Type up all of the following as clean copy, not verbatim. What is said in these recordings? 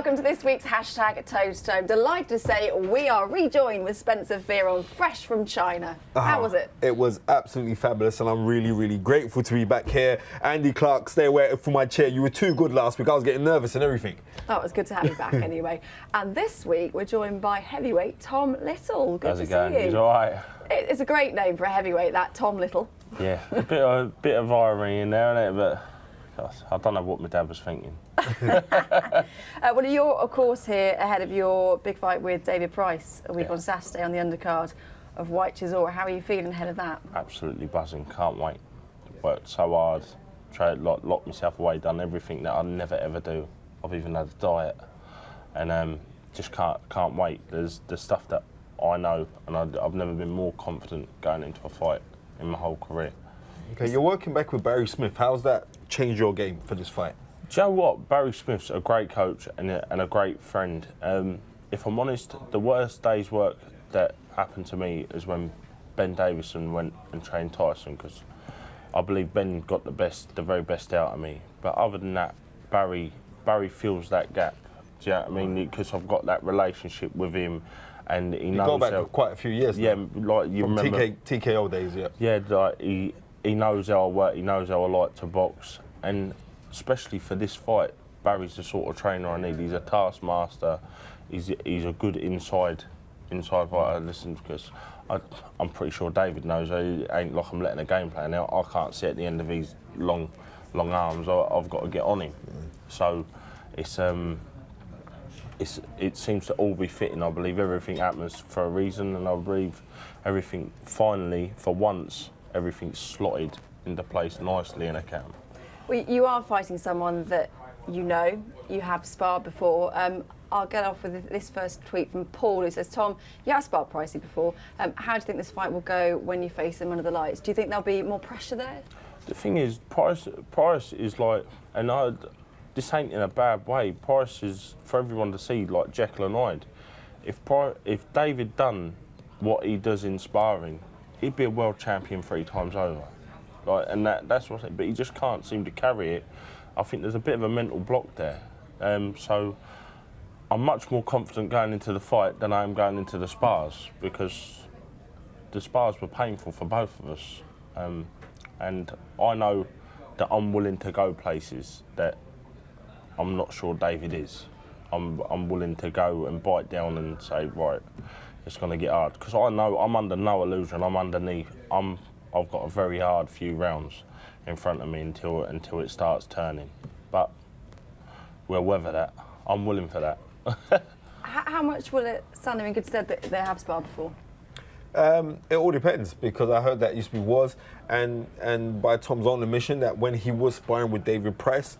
welcome to this week's hashtag Toe to Toe. Delighted to say we are rejoined with Spencer Fearon, fresh from China. How was it? It was absolutely fabulous, and I'm really, really grateful to be back here. Andy Clark, stay away from my chair. You were too good last week. I was getting nervous and everything. Oh, it was good to have you back anyway. And this week we're joined by heavyweight Tom Little. Good to see you. He's all right. It's a great name for a heavyweight, that Tom Little. Yeah, a bit of irony in there, isn't it? But gosh, I don't know what my dad was thinking. Well, you're, of course, here ahead of your big fight with David Price a week on Saturday on the undercard of Whyte Chisora. How are you feeling ahead of that? Absolutely buzzing. Can't wait. Worked so hard, tried locked myself away, done everything that I'd never ever do. I've even had a diet, and just can't wait. There's stuff that I know, and I've never been more confident going into a fight in my whole career. Okay, you're working back with Barry Smith. How's that changed your game for this fight? Do you know what? Barry Smith's a great coach and a great friend. If I'm honest, the worst day's work that happened to me is when Ben Davison went and trained Tyson, because I believe Ben got the very best out of me. But other than that, Barry fills that gap. Do you know what I mean? Because I've got that relationship with him, and he knows. You go back quite a few years. Yeah, now. like you From remember TKO days. Yeah. Yeah, like he knows how I work. He knows how I like to box, and especially for this fight, Barry's the sort of trainer I need. He's a taskmaster. He's a good inside fighter. Listen, because I'm pretty sure David knows. It ain't like I'm letting a game plan out. I can't sit at the end of his long arms. I've got to get on him. So it seems to all be fitting. I believe everything happens for a reason, and I believe everything finally, for once, everything's slotted into place nicely in a camp. Well, you are fighting someone that you know, you have sparred before. I'll get off with this first tweet from Paul, who says, Tom, you have sparred Pricey before. How do you think this fight will go when you face him under the lights? Do you think there'll be more pressure there? The thing is, Price is like, and this ain't in a bad way, Price is for everyone to see, like Jekyll and Hyde. If David done what he does in sparring, he'd be a world champion 3 times over. Like, and that's what I say, but he just can't seem to carry it. I think there's a bit of a mental block there. So I'm much more confident going into the fight than I am going into the spars, because the spars were painful for both of us. And I know that I'm willing to go places that I'm not sure David is. I'm willing to go and bite down and say, right, it's going to get hard. Because I know I'm under no illusion. I'm underneath. I've got a very hard few rounds in front of me until it starts turning. But we'll weather that. I'm willing for that. How much will it stand in good stead that they have sparred before? It all depends, because I heard that used to be was, and by Tom's own admission that when he was sparring with David Price,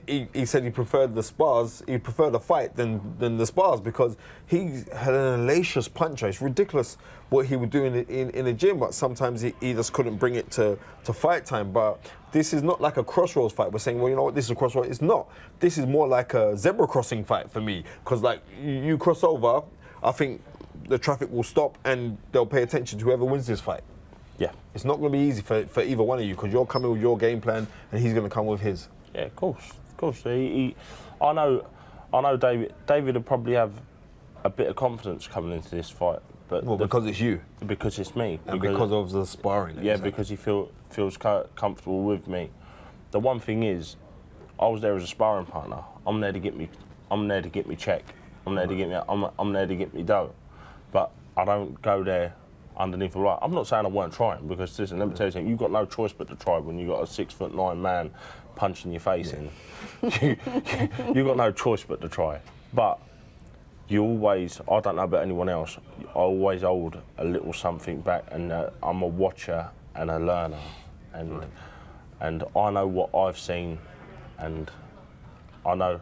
he said he preferred the spars, he preferred the fight than the spars, because he had an hellacious puncher. It's ridiculous what he would do in the gym, but sometimes he just couldn't bring it to fight time. But this is not like a crossroads fight. We're saying, well, you know what, this is a crossroads. It's not. This is more like a zebra crossing fight for me, because like you cross over, I think the traffic will stop and they'll pay attention to whoever wins this fight. Yeah. It's not going to be easy for either one of you, because you're coming with your game plan and he's going to come with his. Yeah, of course. I know David will probably have a bit of confidence coming into this fight. But because it's you. Because it's me. And because of the sparring. Yeah, exactly. Because he feels comfortable with me. The one thing is, I was there as a sparring partner. I'm there to get me check. I'm there to get me dough. But I don't go there underneath the light. I'm not saying I weren't trying, because listen, let me tell you something, you've got no choice but to try when you've got a 6'9" man punching your face in. You've got no choice but to try. But you always, I don't know about anyone else, I always hold a little something back, and I'm a watcher and a learner. And I know what I've seen, and I know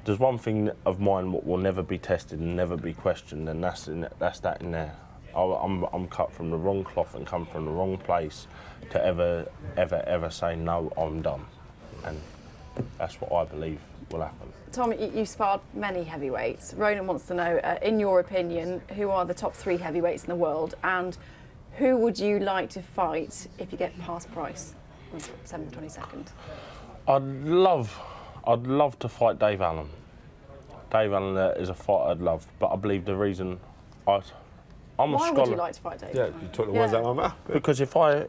there's one thing of mine what will never be tested and never be questioned, and that's that in there. I'm cut from the wrong cloth and come from the wrong place to ever say no, I'm done, and that's what I believe will happen. Tom, you've sparred many heavyweights. Ronan wants to know, in your opinion, who are the top 3 heavyweights in the world, and who would you like to fight if you get past Price on September 22nd? I'd love to fight Dave Allen. Dave Allen is a fight I'd love, but I believe the reason I'm a Why scholar. would you like to fight Dave? Yeah, you took the words out of my mouth. Because if I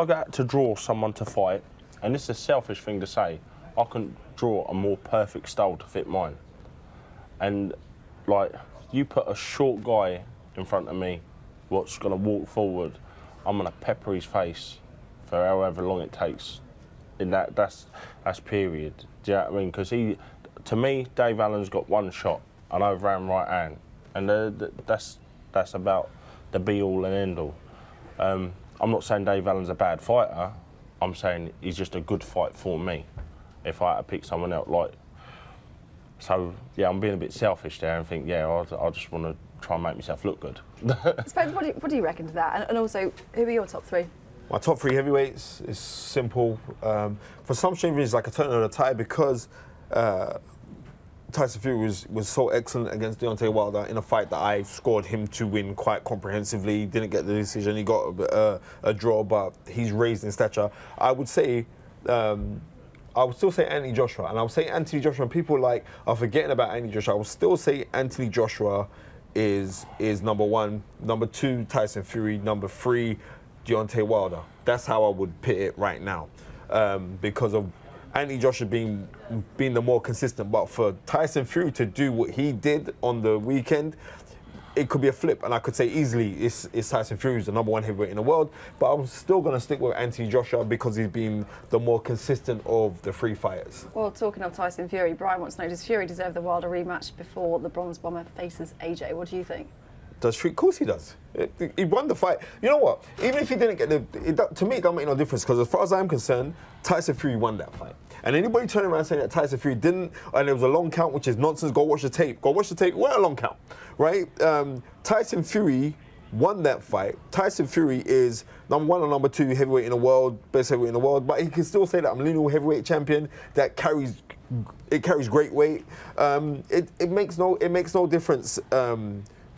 got to draw someone to fight, and this is a selfish thing to say, I couldn't draw a more perfect style to fit mine. And like, you put a short guy in front of me, what's gonna walk forward, I'm gonna pepper his face for however long it takes. And that's period. Do you know what I mean? Because to me, Dave Allen's got one shot, an overhand right hand, and that's about the be all and end all. I'm not saying Dave Allen's a bad fighter. I'm saying he's just a good fight for me. If I had to pick someone else, like, so yeah, I'm being a bit selfish there and think, yeah, I just want to try and make myself look good. Spence, what do you reckon to that? And also, who are your top three? My top three heavyweights is simple. For some strange reason, it's like a turn of the tide because Tyson Fury was so excellent against Deontay Wilder in a fight that I scored him to win quite comprehensively. Didn't get the decision. He got a draw, but he's raised in stature. I would say. I would still say Anthony Joshua, and I would say Anthony Joshua. And people are forgetting about Anthony Joshua. I would still say Anthony Joshua is number one. Number two, Tyson Fury. Number three, Deontay Wilder. That's how I would pit it right now, because of Anthony Joshua being the more consistent. But for Tyson Fury to do what he did on the weekend, it could be a flip, and I could say easily it's Tyson Fury who's the number one heavyweight in the world, but I'm still going to stick with Anthony Joshua because he's been the more consistent of the three fighters. Well, talking of Tyson Fury, Brian wants to know, does Fury deserve the Wilder rematch before the Bronze Bomber faces AJ? What do you think? Does Fury? Of course he does. He won the fight. You know what? Even if he didn't get to me, it don't make no difference because as far as I'm concerned, Tyson Fury won that fight. And anybody turning around saying that Tyson Fury didn't, and there was a long count, which is nonsense, go watch the tape. Go watch the tape. What a long count, right? Tyson Fury won that fight. Tyson Fury is number one or number two heavyweight in the world, best heavyweight in the world, but he can still say that I'm lineal heavyweight champion that carries great weight. It makes no difference.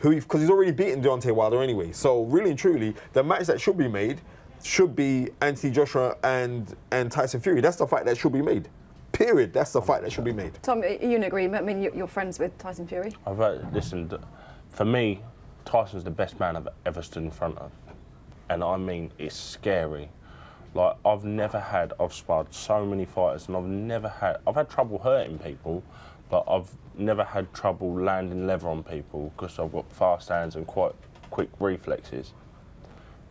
Because he's already beaten Deontay Wilder anyway. So really and truly, the match that should be made should be Anthony Joshua and Tyson Fury. That's the fight that should be made. Period. That's the fight that should be made. Tom, are you in agreement? I mean, you're friends with Tyson Fury? Listen, for me, Tyson's the best man I've ever stood in front of. And I mean, it's scary. Like, I've sparred so many fighters and I've had trouble hurting people, but I've never had trouble landing leather on people because I've got fast hands and quite quick reflexes.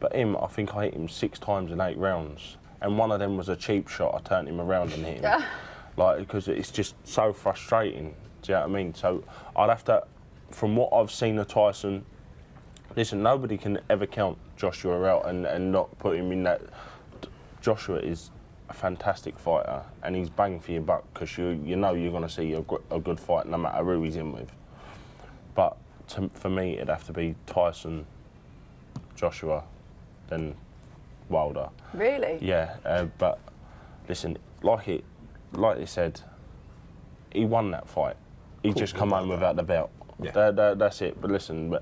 But I think I hit him 6 times in 8 rounds. And one of them was a cheap shot. I turned him around and hit him. Because it's just so frustrating. Do you know what I mean? So I'd have to, from what I've seen of Tyson, listen, nobody can ever count Joshua out and not put him in that. Joshua is a fantastic fighter and he's bang for your buck because you know you're going to see a good fight no matter who he's in with. But for me, it'd have to be Tyson, Joshua, then Wilder. Really? Yeah, but listen, like they said, he won that fight. He just come home without the belt. Yeah. That's it. But listen,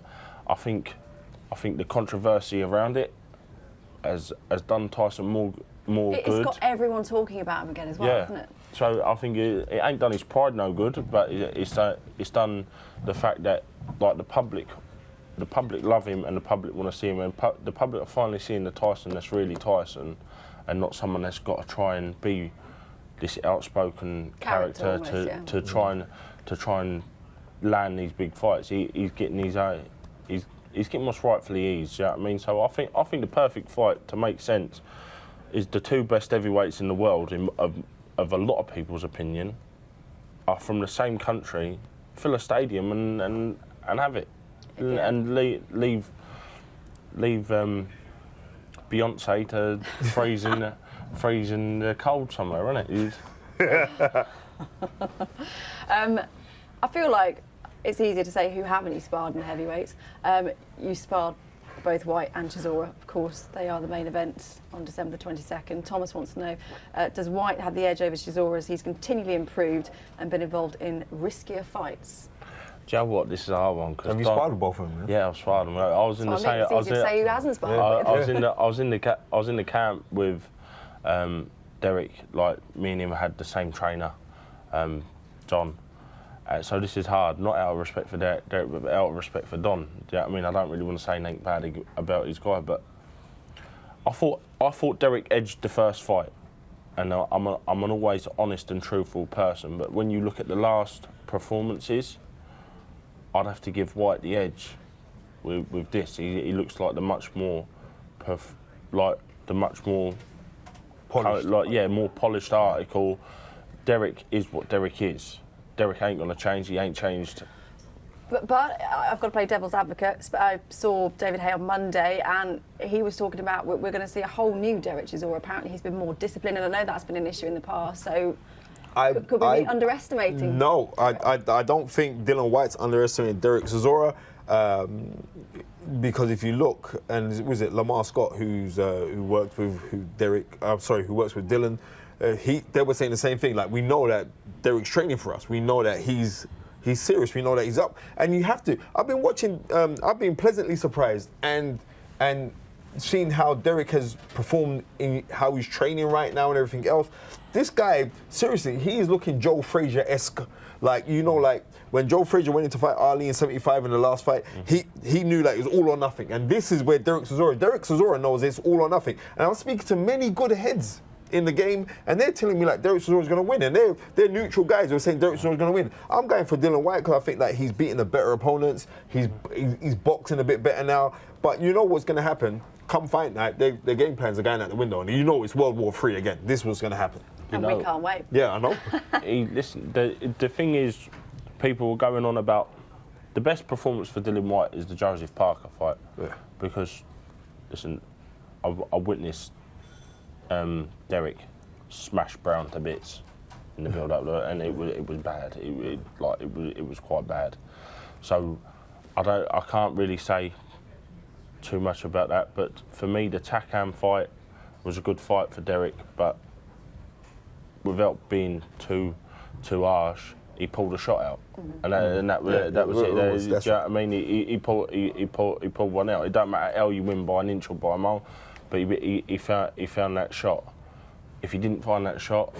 I think the controversy around it has done Tyson more good. It's got everyone talking about him again as well, hasn't it? So I think it ain't done his pride no good, but it's done the fact that like the public love him and the public want to see him, and the public are finally seeing the Tyson that's really Tyson, and not someone that's got to try and be this outspoken character almost, to try and land these big fights. He's getting he's getting what's rightfully his. You know what I mean? So I think the perfect fight to make sense is the 2 best heavyweights in the world, of a lot of people's opinion, are from the same country. Fill a stadium and have it. Yeah. And leave Beyonce to freeze in the cold somewhere, isn't it? I feel like it's easier to say who haven't you sparred in the heavyweights. You sparred both Whyte and Chisora, of course. They are the main events on December 22nd. Thomas wants to know, does Whyte have the edge over Chisora as he's continually improved and been involved in riskier fights? Do you know what? This is a hard one. Have you sparred with both of them? Yeah, I've sparred them. I was in the same. It's easier to say who hasn't sparred. I was in the camp with Derek. Like me and him had the same trainer. Don. So this is hard, not out of respect for Derek, but out of respect for Don. Do you know what I mean? I don't really want to say anything bad about his guy, but I thought Derek edged the first fight, and I'm an always honest and truthful person. But when you look at the last performances, I'd have to give Whyte the edge. With this, he looks like the much more, Polished. more polished article. Derek is what Derek is. Derek ain't gonna change. He ain't changed. But I've got to play devil's advocate. I saw David Hay on Monday, and he was talking about we're going to see a whole new Derek Chisora. Apparently, he's been more disciplined, and I know that's been an issue in the past. So, could we be underestimating? No, I don't think Dillian Whyte's underestimating Derek Chisora. Because if you look, and was it Lamar Scott who works with Dillian? They were saying the same thing. Like, we know that Derek's training for us. We know that he's serious. We know that he's up. And you have to. I've been watching. I've been pleasantly surprised and seeing how Derek has performed in how he's training right now and everything else. This guy, seriously, he is looking Joe Frazier-esque. Like, like when Joe Frazier went in to fight Ali in 75 in the last fight, he knew that it was all or nothing. And this is where Derek Chisora knows it's all or nothing. And I'm speaking to many good heads in the game, and they're telling me like Derek Chisora is going to win, and they're neutral guys who are saying Derek Chisora is going to win. I'm going for Dillian Whyte because I think that he's beating the better opponents. He's boxing a bit better now. But you know what's going to happen? Come fight night, their game plans are going out the window, and you know it's World War III again. This was going to happen. And we can't wait. Yeah, I know. Listen, the thing is, people were going on about the best performance for Dillian Whyte is the Joseph Parker fight. Yeah. Because, listen, I witnessed Derek smash Brown to bits in the build-up, and it was bad. It was quite bad. So I can't really say too much about that. But for me, the Takam fight was a good fight for Derek, but without being too harsh, he pulled a shot out, and that was it. Do you know what I mean? He pulled one out. It don't matter how you win by an inch or by a mile, but he found that shot. If he didn't find that shot,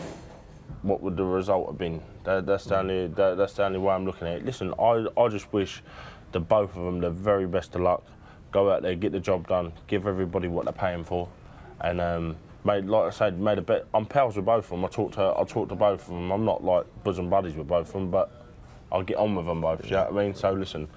what would the result have been? That's the only way I'm looking at it. Listen, I just wish the both of them the very best of luck. Go out there, get the job done, give everybody what they're paying for, and made a bet. I'm pals with both of them. I talk to both of them. I'm not like bosom buddies with both of them, but I'll get on with them both. You know what I mean? So listen,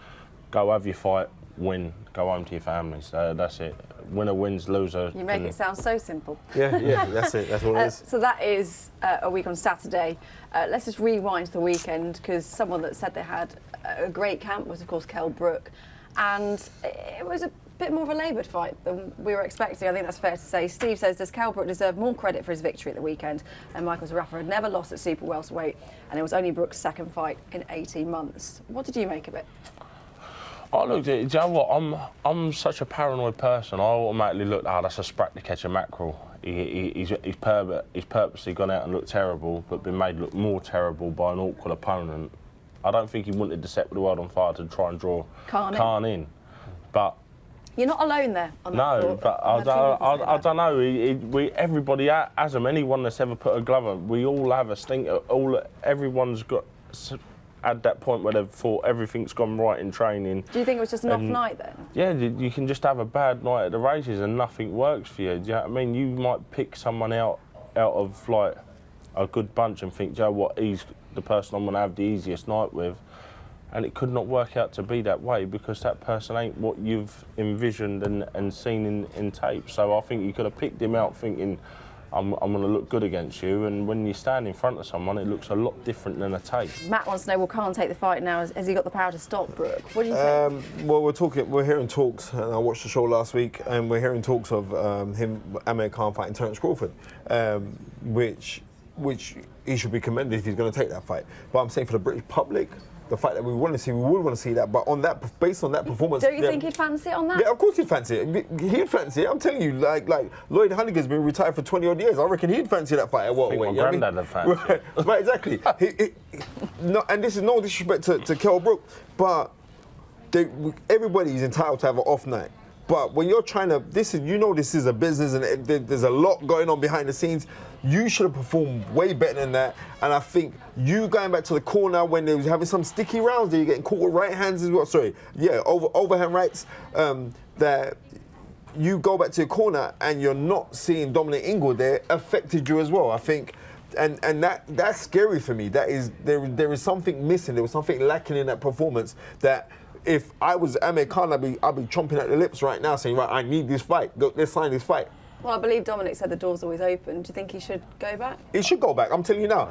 go have your fight, win, go home to your families. That's it. Winner wins, loser. You make it sound so simple. Yeah, that's it. That's what it is. So that is a week on Saturday. Let's just rewind to the weekend, because someone that said they had a great camp was, of course, Kell Brook. And it was a bit more of a laboured fight than we were expecting. I think that's fair to say. Steve says, does Kell Brook deserve more credit for his victory at the weekend? And Michael Zarafa had never lost at super welterweight, and it was only Brook's second fight in 18 months. What did you make of it? I looked at it. Do you know what? I'm such a paranoid person. I automatically looked, that's a sprat to catch a mackerel. He's purposely gone out and looked terrible, but been made look more terrible by an awkward opponent. I don't think he wanted to set the world on fire to try and draw Khan in. But you're not alone there on that thought. But I don't know. Everybody has them. Anyone that's ever put a glove on, we all have a stinker. Everyone's got at that point where they've thought everything's gone right in training. Do you think it was just an off night then? Yeah, you can just have a bad night at the races and nothing works for you. Do you know what I mean? You might pick someone out of like a good bunch and think, do you know what, he's the person I'm going to have the easiest night with, and it could not work out to be that way because that person ain't what you've envisioned and seen in tape. So I think you could have picked him out thinking, I'm going to look good against you, and when you stand in front of someone, it looks a lot different than a tape. Matt wants to know, well, Khan take the fight now. Has he got the power to stop Brook? What do you think? Well, we're hearing talks, and I watched the show last week, and we're hearing talks of Amir Khan fighting Terence Crawford, which he should be commended if he's going to take that fight. But I'm saying for the British public, the fight that we would want to see that. But based on that performance, don't you think he'd fancy it on that? Yeah, of course he'd fancy it. He'd fancy it. I'm telling you, like Lloyd Hunnigan's been retired for 20 odd years. I reckon he'd fancy that fight at welterweight. My granddad would fancy it. Right, exactly. And this is no disrespect to Kell Brook, but everybody is entitled to have an off night. But when you're trying to, this is a business and there's a lot going on behind the scenes. You should have performed way better than that. And I think you going back to the corner when they was having some sticky rounds, you're getting caught with right hands as well. Overhand rights. That you go back to your corner and you're not seeing Dominic Ingle there affected you as well. I think. And that's scary for me. That is there is something missing. There was something lacking in that performance that. If I was Amir Khan, I'd be chomping at the lips right now saying, right, I need this fight. Let's sign this fight. Well, I believe Dominic said the door's always open. Do you think he should go back? He should go back. I'm telling you now.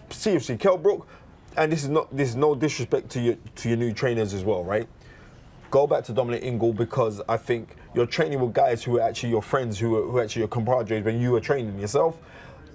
Seriously, Kell Brook, and this is no disrespect to your new trainers as well, right? Go back to Dominic Ingle because I think you're training with guys who are actually your friends, who are actually your compadres when you were training yourself.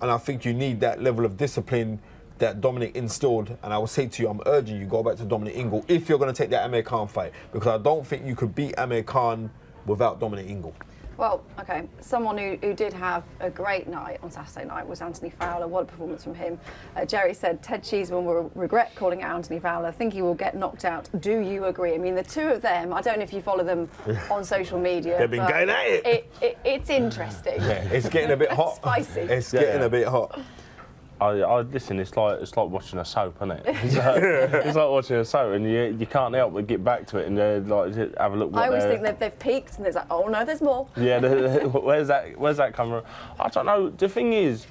And I think you need that level of discipline that Dominic instilled, and I will say to you, I'm urging you, go back to Dominic Ingle if you're going to take that Amir Khan fight, because I don't think you could beat Amir Khan without Dominic Ingle. Well, okay, someone who did have a great night on Saturday night was Anthony Fowler. What a performance from him. Jerry said Ted Cheeseman will regret calling out Anthony Fowler. I think he will get knocked out. Do you agree? I mean, the two of them, I don't know if you follow them on social media. They've been going at it. It's interesting. Yeah, it's getting a bit hot. Spicy. It's getting a bit hot. I listen. It's like watching a soap, isn't it? It's like watching a soap, and you can't help but get back to it and like have a look. I always think they've peaked, and there's like, oh no, there's more. Yeah, where's that coming from? I don't know. The thing is,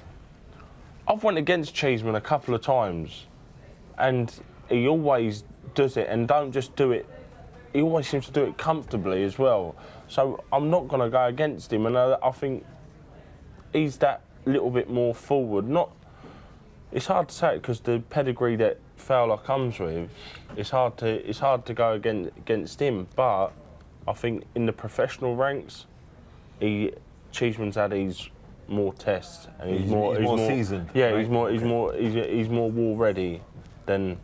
I've went against Cheeseman a couple of times, and he always does it, and don't just do it. He always seems to do it comfortably as well. So I'm not going to go against him, and I think he's that little bit more forward. It's hard to say it because the pedigree that Fowler comes with, it's hard to go against him. But I think in the professional ranks, Cheeseman's had his more tests and he's more seasoned. Yeah, right? he's more war ready than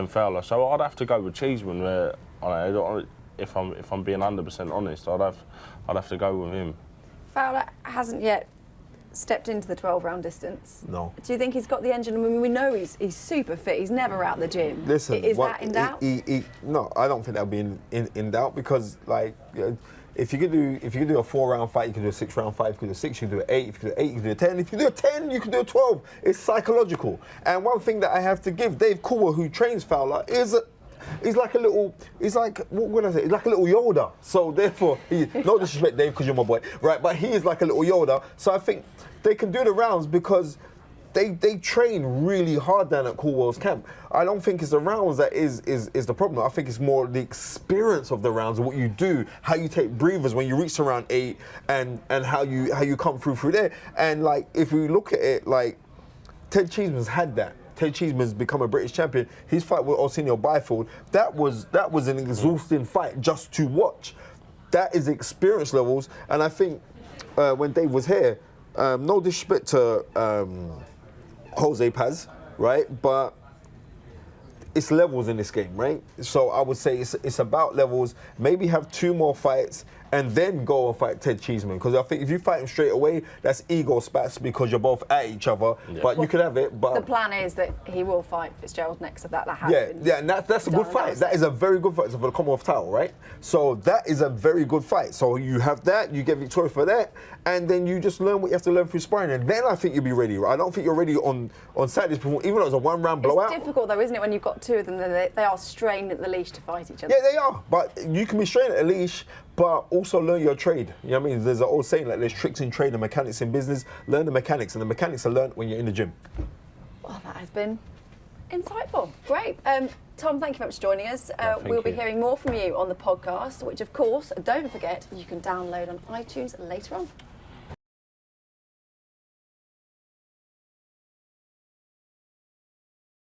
Fowler. So I'd have to go with Cheeseman. If I'm being 100% honest, I'd have to go with him. Fowler hasn't yet stepped into the 12-round distance. No. Do you think he's got the engine? I mean, we know he's super fit. He's never out the gym. Listen, is that in doubt? No, I don't think that'll be in doubt because, like, if you could do a 4-round fight, you can do a 6-round fight. If you can do a 6, you can do an 8. If you can do an 8, you can do a 10. If you can do a 10, you can do a 12. It's psychological. And one thing that I have to give Dave Coolwell, who trains Fowler, he's like a little Yoda. So therefore, no disrespect, Dave, because you're my boy, right? But he is like a little Yoda. So I think they can do the rounds because they train really hard down at Coolwell's camp. I don't think it's the rounds that is the problem. I think it's more the experience of the rounds, what you do, how you take breathers when you reach to round 8, and how you come through there. And like if we look at it, like Ted Cheeseman's had that. Ted Cheeseman's become a British champion. His fight with Arsenio Byfield, that was an exhausting fight just to watch. That is experience levels, and I think when Dave was here, no disrespect to Jose Paz, right? But it's levels in this game, right? So I would say it's about levels. Maybe have 2 more fights and then go and fight Ted Cheeseman. Because I think if you fight him straight away, that's ego spats because you're both at each other. Yeah. But you could have it. But the plan is that he will fight Fitzgerald next. Of that has been. Yeah, and that's a good fight. That is a very good fight. It's for the Commonwealth title, right? So that is a very good fight. So you have that, you get victorious for that, and then you just learn what you have to learn through sparring, and then I think you'll be ready. I don't think you're ready on Saturday's performance, even though it's a 1-round blowout. It's difficult though, isn't it, when you've got 2 of them, they are strained at the leash to fight each other. Yeah, they are. But you can be strained at the leash, but also learn your trade. You know what I mean? There's an old saying like there's tricks in trade and mechanics in business. Learn the mechanics, and the mechanics are learned when you're in the gym. Well, that has been insightful. Great. Tom, thank you very much for joining us. We'll be hearing more from you on the podcast, which of course, don't forget, you can download on iTunes later on.